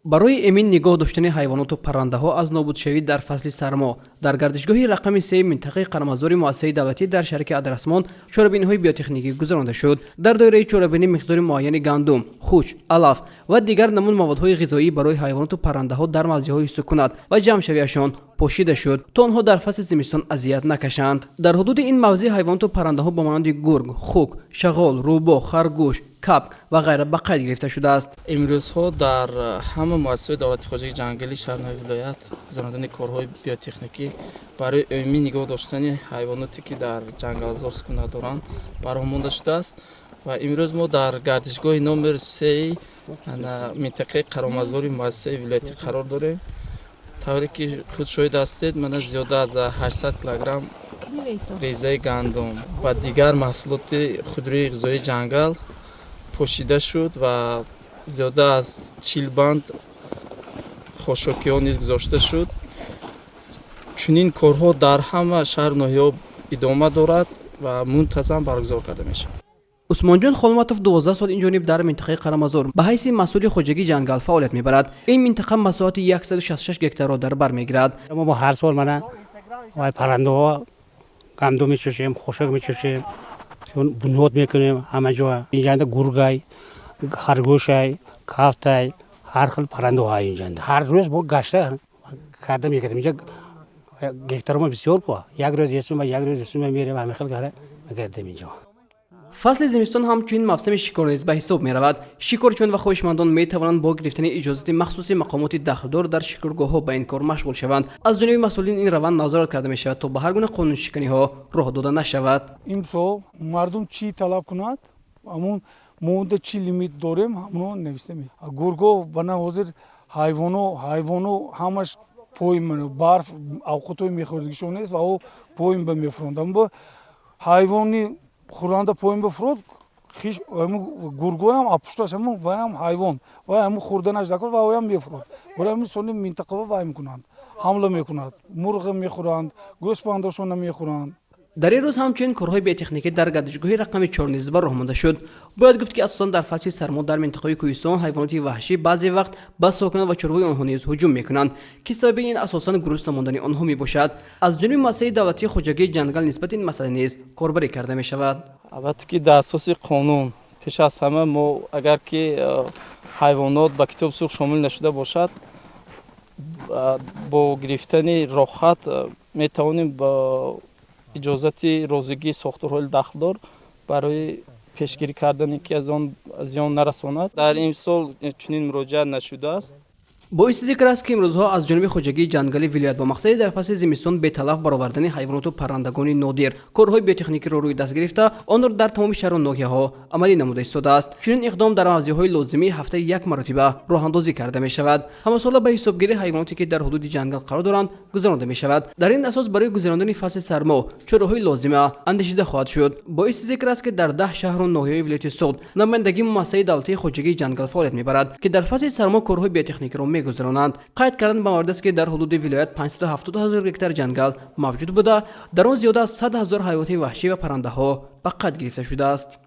برای امین نگاه داشتن حیوانات و پرنده ها از نابودشوی در فصل سرما در گردشگاه رقم 3 منطقه قرمزور مؤسسه دولتی در شهر ادرسمان چورابینی‌های بیوتکنیکی گذرانده شد. در دایره چورابینی مقدار معین گندم، خوش، علف و دیگر نمون موادهای غذایی برای حیوانات و پرنده ها در موضع‌های سکونت و جمع شویشان پوشیده شد تا آنها در فصل زمستان اذیت نکشند. در حدود این موضع حیوانات و پرنده ها با مانند گرگ، خوک، شغال، روباه، خرگوش، کپک و غیره به قید گرفته شده است. امروزها در همه مؤسسات دولتی خارجی جنگلی شهر ولایت گذراندن کارهای بیوتکنیکی برای عمومی نگاه داشتن حیواناتی که در جنگلزار سکونت دارند برآمده شده است و امروز ما در گردشگاه نمبر 3 منطقه قرمزور مؤسسه ولایتی قرار داریم. طوری که خود شاهد هستید من زیاده از 800 کیلوگرم ریزه گندم و دیگر محصولات خودروی غذایی جنگل پوشیده شد و زیاده از 40 بند خاشاکی ها نیز گذاشته شد. چنین کارها در همه شهر ناحیه‌ها ادامه دارد و منتظم برگزار کرده میشه. عثمان جان خولماتوف 12 سال این جانب در منطقه قرمزور به حیث مسئول خودجگی جنگل فعالیت میبرد. این منطقه مساحت 166 هکتار را در بر میگیرد. ما با هر سال من و پرنده ها گندم میچشیم، خوشک میچشیم، چون بنیاد میکنیم همه جا. اینجا گرگای، خرگوشای، کافتای، هر خیل پرنده های اینجا. هر روز با گشته کرده میکردیم. اینجا هکتار ما بسیار کو. یک روز یسوم و یک روز یسوم میریم همه خیل کاره میکردیم اینجا. فصل زمستان همچنین موسم شکارریزی به حساب می رود. شکارچیان و خواهشمندان می توانند با گرفتن اجازه مخصوص مقامات داخلدار در شکارگاه ها به این کار مشغول شوند. از جانب مسئولین این روند نظارت کرده می شود تا به هر گونه قانون شکنی ها راه داده نشود. امسال مردم چی طلب کند همون مدت چی لیمیت داریم همون نوشته می. گرگا بنا حاضر حیوانو همش پویم برف اوقاتوی میخوردگیشون است و او پویم به میفروندن با حیوانی خورنده پایین بفرود خیش گرگو هم اپشتاش هم و هم حیوان و هم خوردنش نکرد و هم میفرود برای همین سونی منطقه وای میکنند حمله میکنند مرغ میخورند گوشت پانداشون میخورند. در این روز همچنین کارهای بیوتکنیکی در گردشگاه رقم 4 نیز به راه مانده شد. باید گفت که اساساً در فصل سرما در منطقه کوهستان حیوانات وحشی بعضی وقت به ساکنان و چروای آنها نیز هجوم میکنند که سبب این اساساً گرسنه ماندن آنها میباشد. از جانب مؤسسه دولتی خودجگی جنگل نسبت این مسئله نیز کاربری کرده می شود. البته که در اساس قانون پیش از همه ما اگر که حیوانات به کتاب سوق شامل نشده باشد با گرفتن رخصت می توانیم با اجازت روزگی ساختارهای داخلدار برای پیشگیری کردن که از آن زیان نرساند. در این سال چنین مراجعه نشده است. باعث ذکر است که امروزها از جانب خودجگی جنگلی ولایت با مقصد در فصل زمستان به تلف برآوردن حیوانات و پرندگان نادر کارهای بیوتکنیکی را روی دست گرفته آن را در تمام شهر و ناحیه‌ها عملی نموده ایستاده است. چنین اقدام در موضع‌های لازمی هفته یک مرتبه راهاندازی کرده می شود. همه ساله به حسابگیری حیواناتی که در حدود جنگل قرار دارند گذرانده می شود. در این اساس برای گذراندن فصل سرما چراهای لازمه اندیشیده خواهد شد. باعث ذکر است که در 10 شهر و ناحیه ولایت سود نمایندگی مؤسسه دولتی خودجگی جنگل فعالیت می‌برد که در فصل سرما کارهای بیوتکنیکی را می‌گذرانند. قید کردن به موارد است که در حدود ولایت 570,000 هکتار جنگل موجود بوده، در آن زیاده از 100,000 حیوانات وحشی و پرنده ها به قید گرفته شده است.